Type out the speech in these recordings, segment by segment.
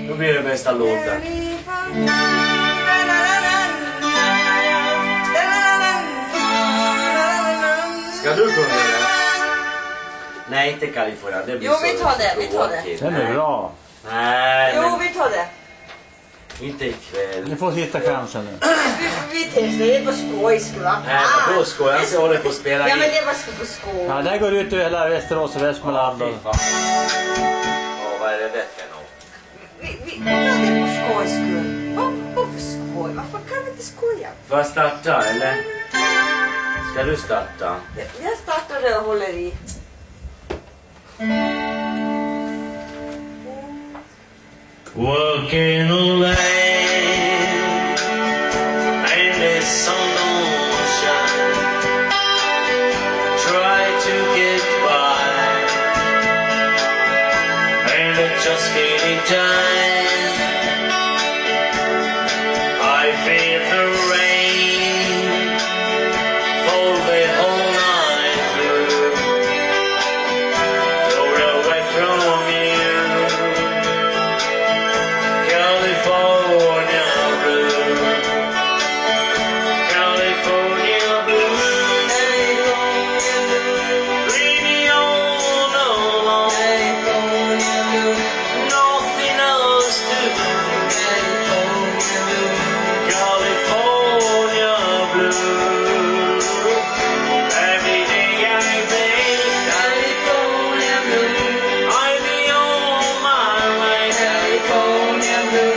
Då blir det bästa låten. Ska du sjunga det? Nej, inte Kalifornien. Det blir jo, vi tar det, vi tar det. Den är bra. Nej, jo, men vi tar det. inte ikväll. Ni får hitta chansen nu. Vi testar, det är på skoj, va? Nej, då skojar jag håller på att spela Ja, in. men det var på skoj. Ja, där går ut över hela Västerås och Västmanland. Fy fan. Vad är det där för något? Vi tar det på skoj skull. Varför skoj? Varför kan vi inte skoja? Får jag starta, eller? Ska du starta? Jag startar och håller i. Walking away in the sun don't shine. Try to get by and it's just getting time. I feel the rain fall the whole night through. You're away from you. California blue, California blue, leave me all alone, nothing else to do. California blue, every day I think California blue, I be on my way. California blue.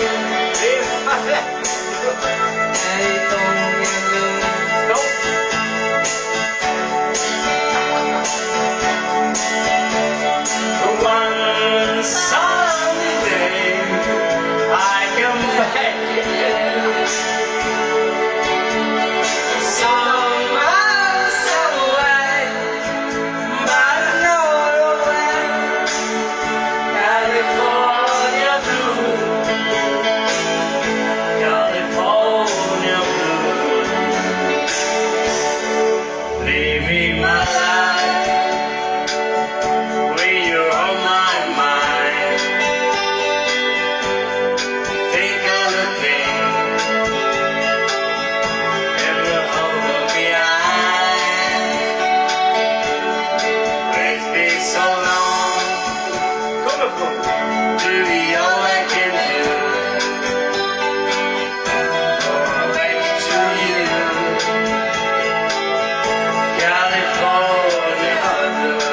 One sunny day I come back some miles away, but not away. California blue, California blue, living my life when you're on my mind. Think of the thing and the hope behind. It's been so long, to be all I can do. Awake to you, California blue,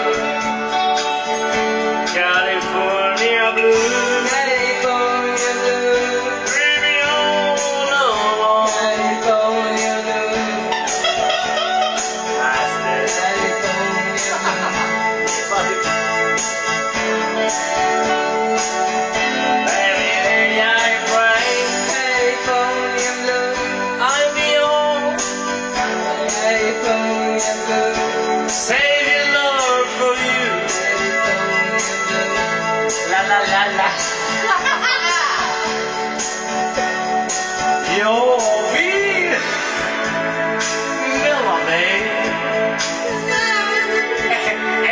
California blue, California blue, bring me all along, California blue. That's every day I pray, California blue, I'll be on, California blue, saving love for you, la la la la. Your beat, melody,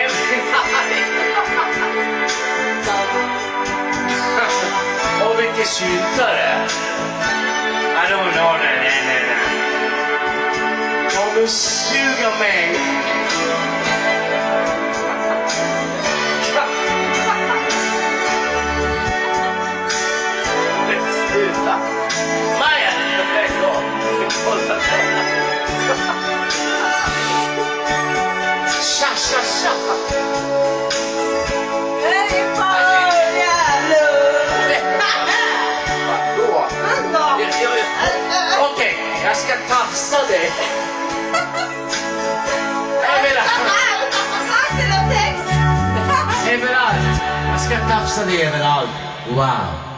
everybody. Och vilken syntare. I don't know, nej. Kommer suga mig. Sluta. Maja, tja. California blue. Vadå? Okej, jag ska tafsa dig. Överallt. Jag ska tafsa dig överallt. Wow.